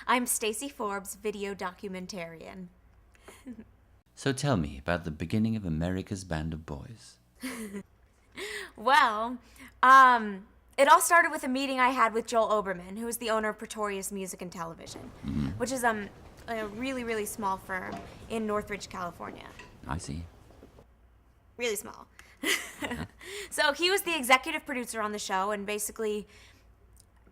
I'm Stacy Forbes, video documentarian. So tell me about the beginning of America's Band of Boys. Well, it all started with a meeting I had with Joel Oberman, who is the owner of Pretorius Music and Television, which is a really, really small firm in Northridge, California. I see. Really small. So he was the executive producer on the show and basically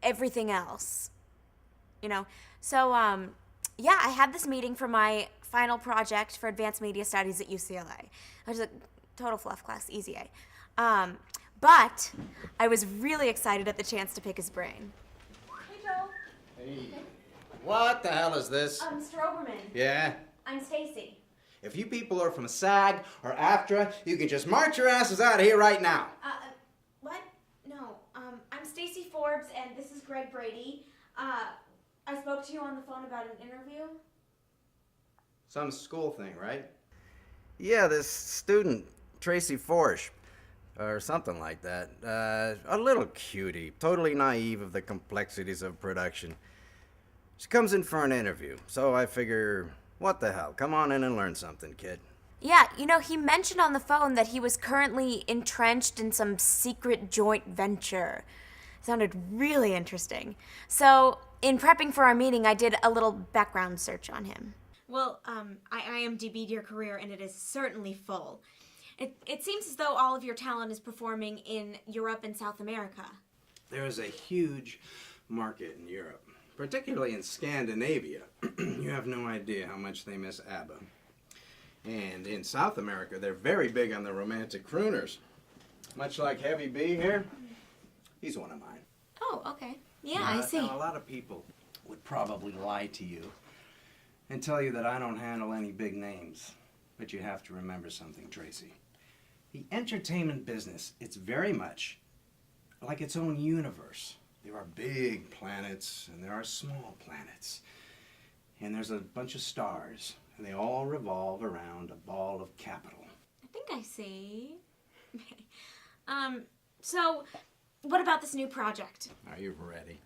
everything else, you know. So, yeah, I had this meeting for my final project for Advanced Media Studies at UCLA. It was a total fluff class, easy A. But I was really excited at the chance to pick his brain. Hey, Joel. Hey. What the hell is this? Mr. Oberman. Yeah? I'm Stacy. If you people are from SAG or AFTRA, you can just march your asses out of here right now. What? No. I'm Stacy Forbes, and this is Greg Brady. I spoke to you on the phone about an interview. Some school thing, right? Yeah, this student, Tracy Forsh, or something like that. A little cutie, totally naive of the complexities of production. She comes in for an interview, so I figure, what the hell, come on in and learn something, kid. Yeah, you know, he mentioned on the phone that he was currently entrenched in some secret joint venture. Sounded really interesting. So, in prepping for our meeting, I did a little background search on him. Well, I IMDb'd your career, and it is certainly full. It seems as though all of your talent is performing in Europe and South America. There is a huge market in Europe, particularly in Scandinavia. You have no idea how much they miss ABBA. And in South America, they're very big on the romantic crooners. Much like Heavy B here, he's one of mine. Oh, okay. Yeah, I see. Now, a lot of people would probably lie to you and tell you that I don't handle any big names. But you have to remember something, Tracy. The entertainment business, it's very much like its own universe. There are big planets and there are small planets. And there's a bunch of stars, and they all revolve around a ball of capital. I think I see. So, what about this new project? Are you ready?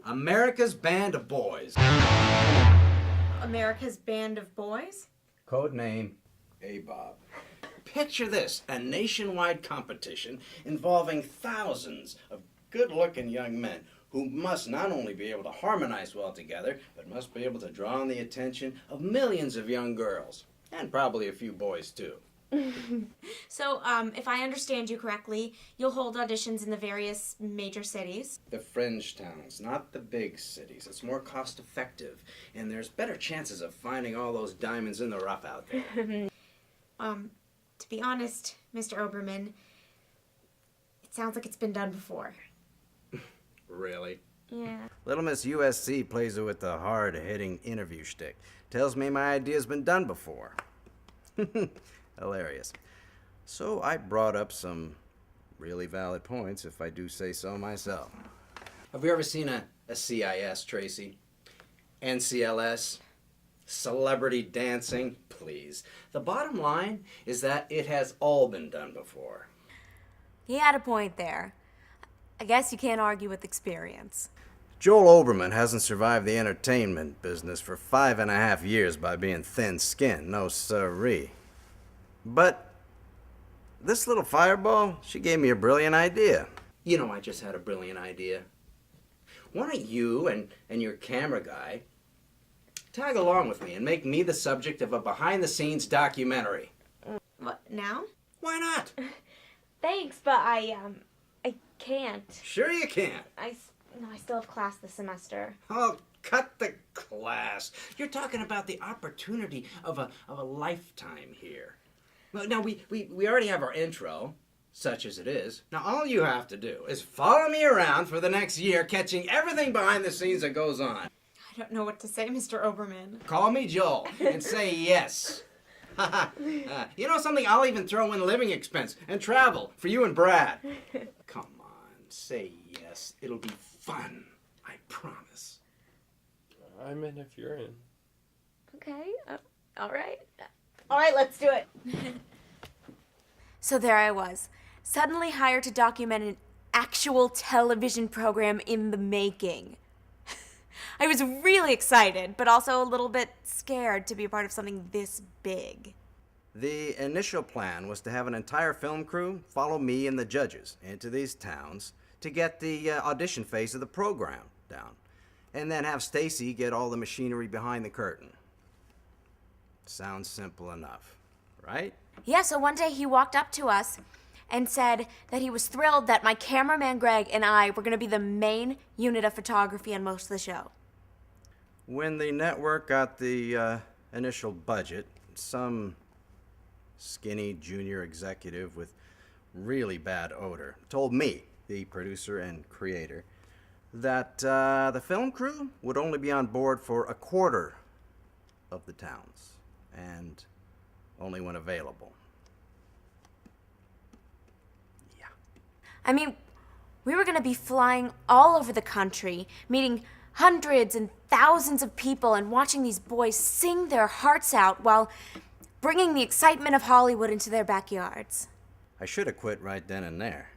America's Band of Boys. America's Band of Boys? Codename ABOB. Picture this, a nationwide competition involving thousands of good-looking young men who must not only be able to harmonize well together, but must be able to draw on the attention of millions of young girls, and probably a few boys too. So, if I understand you correctly, you'll hold auditions in the various major cities. The fringe towns, not the big cities. It's more cost-effective, and there's better chances of finding all those diamonds in the rough out there. To be honest, Mr. Oberman, it sounds like it's been done before. Really? Yeah. Little Miss USC plays it with the hard-hitting interview shtick. Tells me my idea's been done before. Hilarious. So I brought up some really valid points, if I do say so myself. Have you ever seen a CIS, Tracy? NCLS? Celebrity dancing? Please. The bottom line is that it has all been done before. He had a point there. I guess you can't argue with experience. Joel Oberman hasn't survived the entertainment business for 5.5 years by being thin-skinned. No siree. But this little fireball, she gave me a brilliant idea. You know, I just had a brilliant idea. Why don't you and your camera guy tag along with me and make me the subject of a behind-the-scenes documentary? What, now? Why not? Thanks, but I can't. Sure you can. I still have class this semester. Oh, cut the class. You're talking about the opportunity of a lifetime here. Well, now, we already have our intro, such as it is. Now, all you have to do is follow me around for the next year, catching everything behind the scenes that goes on. I don't know what to say, Mr. Oberman. Call me Joel and say yes. You know something? I'll even throw in living expense and travel for you and Brad. Come on, say yes. It'll be fun. I promise. I'm in if you're in. Okay, all right. All right, let's do it. So there I was, suddenly hired to document an actual television program in the making. I was really excited, but also a little bit scared to be a part of something this big. The initial plan was to have an entire film crew follow me and the judges into these towns to get the audition phase of the program down, and then have Stacy get all the machinery behind the curtain. Sounds simple enough, right? Yeah, so one day he walked up to us and said that he was thrilled that my cameraman Greg and I were going to be the main unit of photography on most of the show. When the network got the initial budget, some skinny junior executive with really bad odor told me, the producer and creator, that the film crew would only be on board for a quarter of the towns, and only when available. Yeah. I mean, we were going to be flying all over the country, meeting hundreds and thousands of people and watching these boys sing their hearts out while bringing the excitement of Hollywood into their backyards. I should have quit right then and there.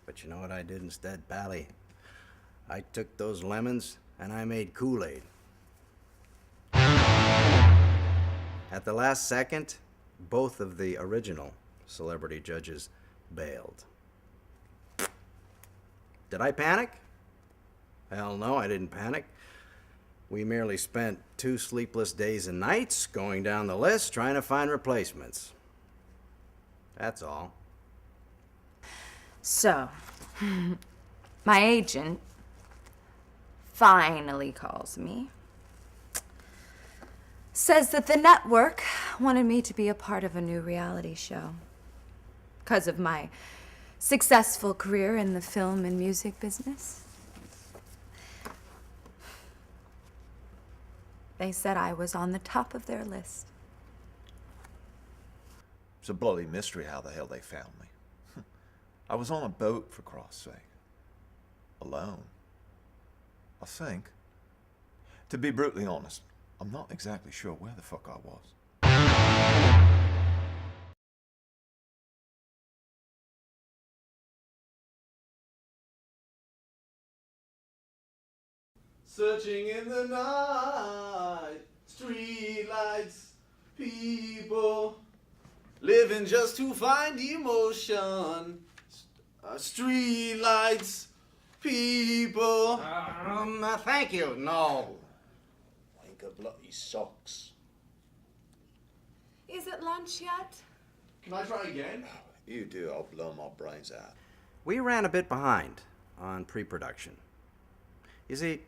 But you know what I did instead, Pally? I took those lemons and I made Kool-Aid. At the last second, both of the original celebrity judges bailed. Did I panic? Hell no, I didn't panic. We merely spent 2 sleepless days and nights going down the list trying to find replacements. That's all. So, my agent finally calls me. Says that the network wanted me to be a part of a new reality show. Because of my successful career in the film and music business. They said I was on the top of their list. It's a bloody mystery how the hell they found me. I was on a boat, for cross sake. Alone. I think. To be brutally honest, I'm not exactly sure where the fuck I was. Searching in the night, street lights, people living just to find emotion. Street lights, people. Thank you. No. Wank of bloody socks. Is it lunch yet? Can I try again? You do, I'll blow my brains out. We ran a bit behind on pre-production. You see,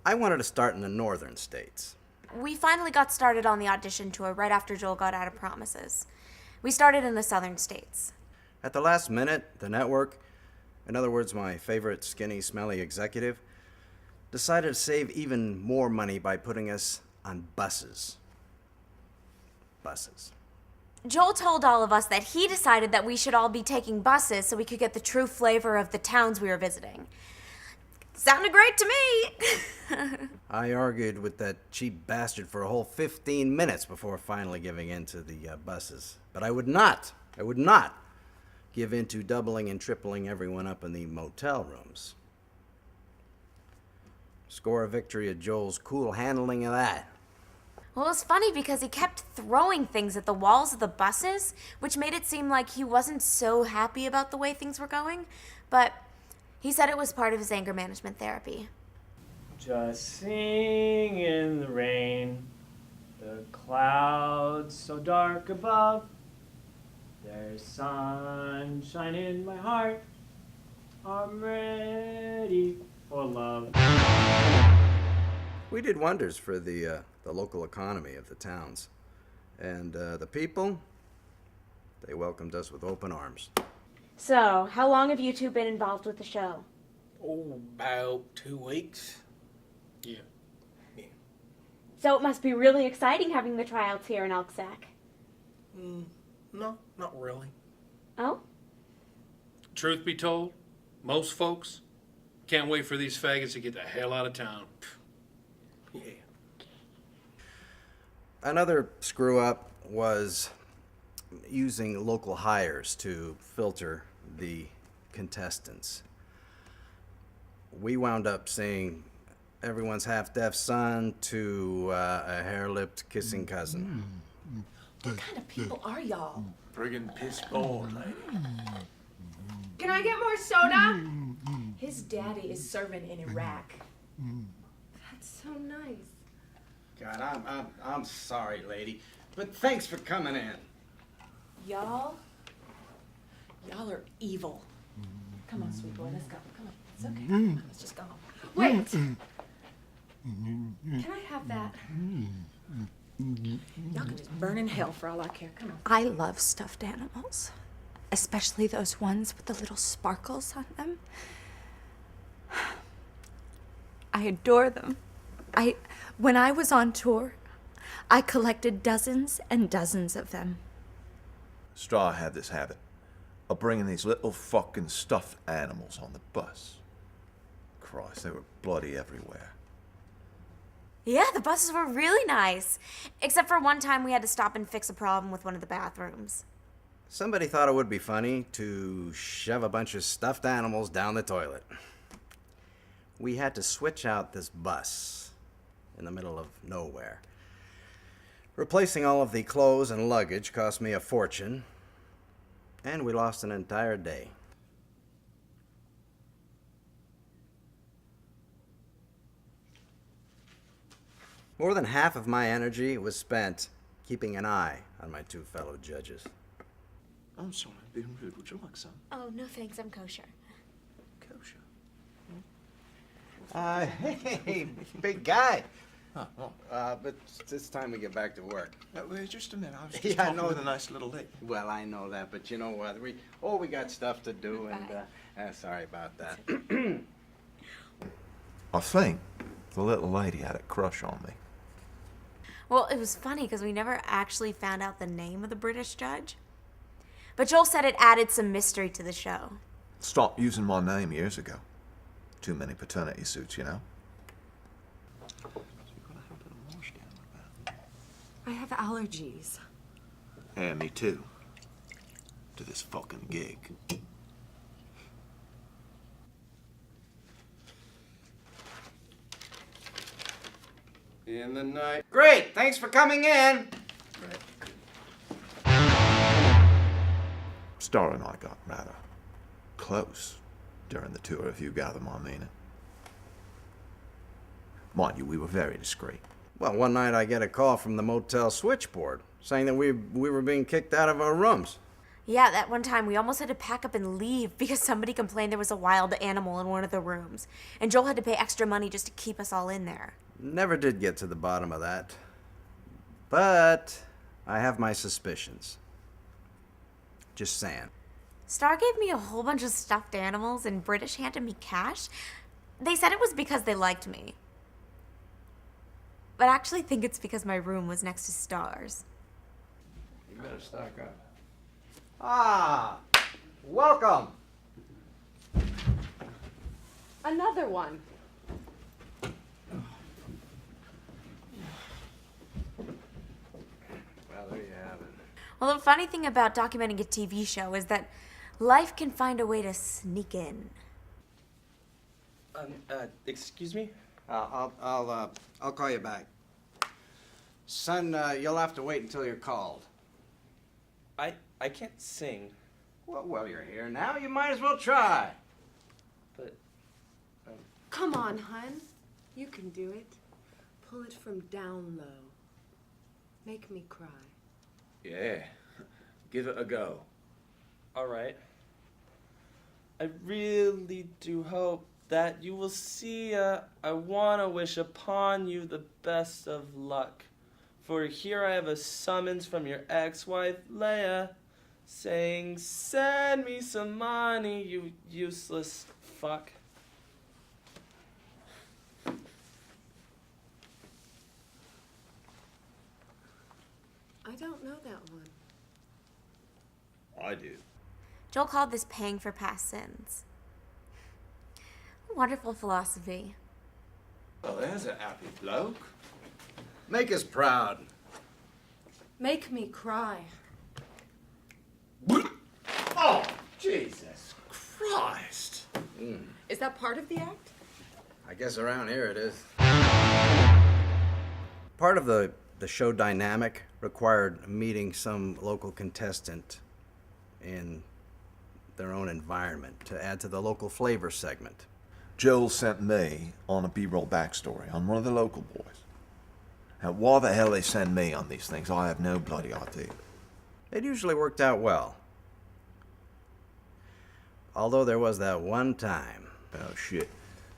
I wanted to start in the northern states. We finally got started on the audition tour right after Joel got out of Promises. We started in the southern states. At the last minute, the network, in other words, my favorite skinny, smelly executive, decided to save even more money by putting us on buses. Buses. Joel told all of us that he decided that we should all be taking buses so we could get the true flavor of the towns we were visiting. Sounded great to me. I argued with that cheap bastard for a whole 15 minutes before finally giving in to the buses. But I would not give in to doubling and tripling everyone up in the motel rooms. Score a victory at Joel's cool handling of that. Well, it was funny because he kept throwing things at the walls of the buses, which made it seem like he wasn't so happy about the way things were going. But he said it was part of his anger management therapy. Just sing in the rain, the clouds so dark above. There's sunshine in my heart. I'm ready for love. We did wonders for the local economy of the towns. And the people, they welcomed us with open arms. So, how long have you two been involved with the show? Oh, about 2 weeks. Yeah. So it must be really exciting having the tryouts here in Elk Sack. No, not really. Oh? Truth be told, most folks can't wait for these faggots to get the hell out of town. Yeah. Another screw up was using local hires to filter the contestants. We wound up seeing everyone's half-deaf son to a hair-lipped kissing cousin. What kind of people are y'all? Friggin' piss bored, lady. Can I get more soda? His daddy is serving in Iraq. That's so nice. God, I'm sorry, lady, but thanks for coming in. Y'all are evil. Come on, sweet boy, let's go. Come on, it's okay. Come on, let's just go home. Wait! Can I have that? Y'all can just burn in hell for all I care. Come on. I love stuffed animals, especially those ones with the little sparkles on them. I adore them. When I was on tour, I collected dozens and dozens of them. Straw had this habit of bringing these little fucking stuffed animals on the bus. Christ, they were bloody everywhere. Yeah, the buses were really nice. Except for one time we had to stop and fix a problem with one of the bathrooms. Somebody thought it would be funny to shove a bunch of stuffed animals down the toilet. We had to switch out this bus in the middle of nowhere. Replacing all of the clothes and luggage cost me a fortune, and we lost an entire day. More than half of my energy was spent keeping an eye on my two fellow judges. I'm sorry, I'm being rude. Would you like some? Oh, no thanks, I'm kosher. Kosher. Hey, big guy. Oh, well, But it's time we get back to work. wait just a minute. I was just Yeah, I talking know. with a nice little lady. Well, I know that, but you know what? We got stuff to do, and sorry about that. I think the little lady had a crush on me. Well, it was funny because we never actually found out the name of the British judge. But Joel said it added some mystery to the show. Stopped using my name years ago. Too many paternity suits, you know. I have allergies. Yeah, me too. To this fucking gig. In the night. Great, thanks for coming in. Star and I got rather close during the tour, if you gather my meaning. Mind you, we were very discreet. Well, one night I get a call from the motel switchboard saying that we were being kicked out of our rooms. Yeah, that one time we almost had to pack up and leave because somebody complained there was a wild animal in one of the rooms. And Joel had to pay extra money just to keep us all in there. Never did get to the bottom of that. But I have my suspicions. Just saying. Star gave me a whole bunch of stuffed animals and British handed me cash. They said it was because they liked me. But I actually think it's because my room was next to Star's. You better stock up. Ah, welcome. Another one. Well, there you have it. Well, the funny thing about documenting a TV show is that life can find a way to sneak in. Excuse me? I'll call you back. Son, you'll have to wait until you're called. I can't sing, Well, you're here now. You might as well try. but Come on, hun. You can do it. Pull it from down low. Make me cry. yeah, give it a go. All right. I really do hope that you will see. I want to wish upon you the best of luck. For here I have a summons from your ex-wife, Leia, saying, send me some money, you useless fuck. I don't know that one. I do. Joel called this paying for past sins. Wonderful philosophy. Well, there's a happy bloke. Make us proud. Make me cry. Oh, Jesus Christ. Is that part of the act? I guess around here it is. Part of the show dynamic required meeting some local contestant in their own environment to add to the local flavor segment. Joel sent me on a B-roll backstory on one of the local boys. Now, why the hell they send me on these things, I have no bloody idea. It usually worked out well. Although there was that one time. Oh, shit.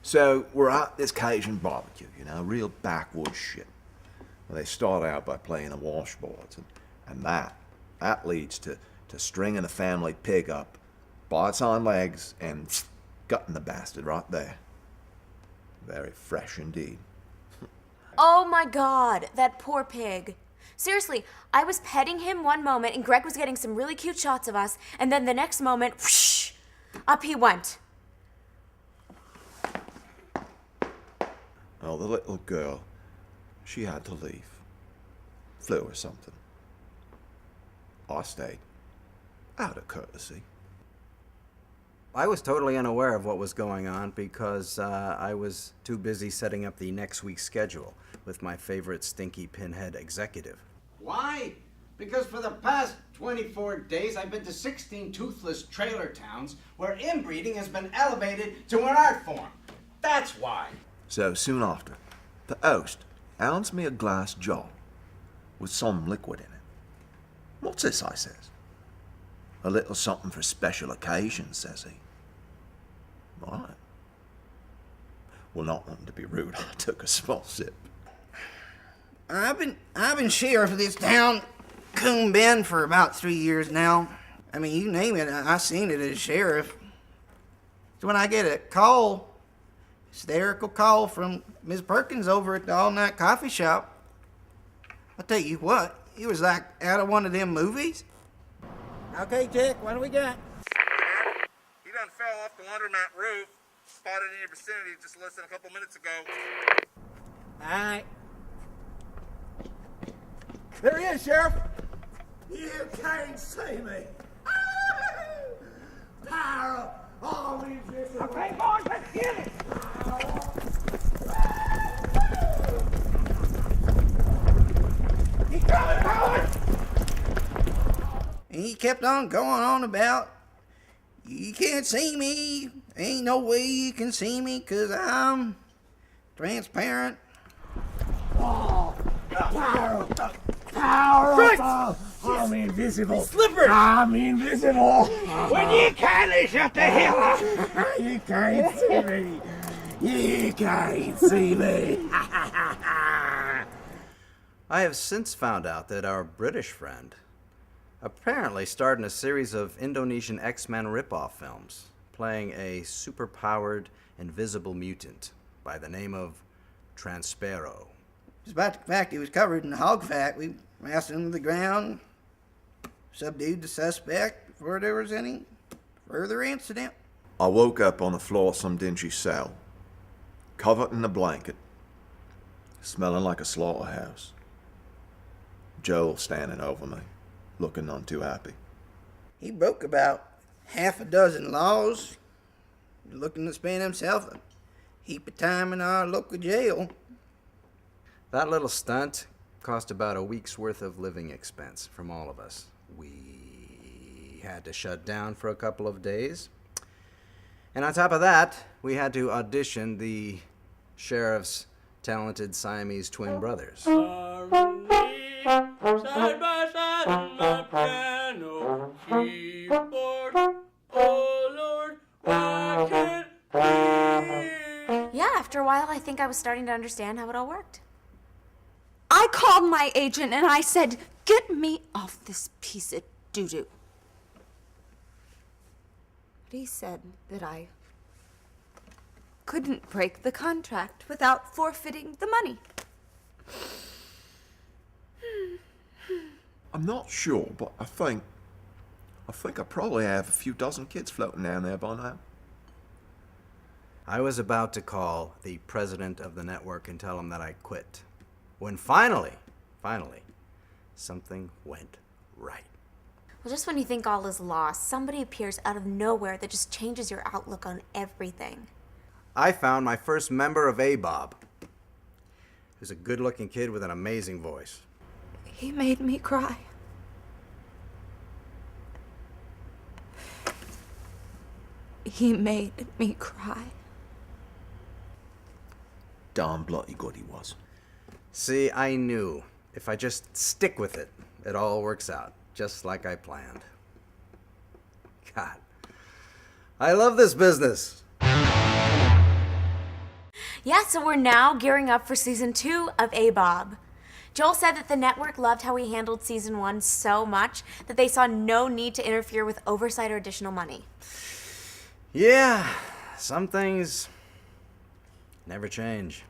So, we're at this Cajun barbecue, you know, real backwoods shit. Well, they start out by playing the washboards, and that leads to stringing a family pig up by its hind legs and gutting the bastard right there. Very fresh indeed. Oh my God, that poor pig. Seriously, I was petting him one moment and Greg was getting some really cute shots of us, and then the next moment, whoosh, up he went. Oh, the little girl, she had to leave. Flu or something. I stayed. Out of courtesy. I was totally unaware of what was going on because I was too busy setting up the next week's schedule with my favorite stinky pinhead executive. Why? Because for the past 24 days I've been to 16 toothless trailer towns where inbreeding has been elevated to an art form. That's why. So soon after, the host hands me a glass jar with some liquid in it. What's this, I says. A little something for special occasions, says he. Right. Well, not wanting to be rude, I took a small sip. I've been sheriff of this town, Coon Bend, for about 3 years now. I mean, you name it, I seen it as sheriff. So when I get a call, hysterical call from Ms. Perkins over at the all-night coffee shop, I'll tell you what, it was like out of one of them movies. Okay, Jack, what do we got? He done fell off the laundromat roof, spotted in your vicinity just less than a couple minutes ago. All right. There he is, Sheriff. You can't see me. Power always is. Okay, boys, let's get it. He's coming, boys. And he kept on going on about, you can't see me. Ain't no way you can see me because I'm transparent. Oh, powerful. I'm invisible. Slippery. I'm invisible. When you kindly shut the hell up. You can't see me. You can't see me. I have since found out that our British friend apparently starred in a series of Indonesian X-Men ripoff films, playing a superpowered invisible mutant by the name of Transpero. It was about the fact he was covered in hog fat. We massed him to the ground, subdued the suspect before there was any further incident. I woke up on the floor of some dingy cell, covered in a blanket, smelling like a slaughterhouse. Joel standing over me, looking none too happy. He broke about half a dozen laws, looking to spend himself a heap of time in our local jail. That little stunt cost about a week's worth of living expense from all of us. We had to shut down for a couple of days. And on top of that, we had to audition the sheriff's talented Siamese twin brothers. Side by side on my piano keyboard. Oh Lord, why can't we? Yeah, after a while, I think I was starting to understand how it all worked. I called my agent and I said, get me off this piece of doo-doo. But he said that I couldn't break the contract without forfeiting the money. I'm not sure, but I think I probably have a few dozen kids floating down there by now. I was about to call the president of the network and tell him that I quit, when finally, something went right. Well, just when you think all is lost, somebody appears out of nowhere that just changes your outlook on everything. I found my first member of ABOB. He was a good-looking kid with an amazing voice. He made me cry. He made me cry. Darn bloody good he was. See, I knew if I just stick with it, it all works out, just like I planned. God, I love this business. Yeah, so we're now gearing up for season 2 of ABOB. Joel said that the network loved how we handled season 1 so much that they saw no need to interfere with oversight or additional money. Yeah, some things never change.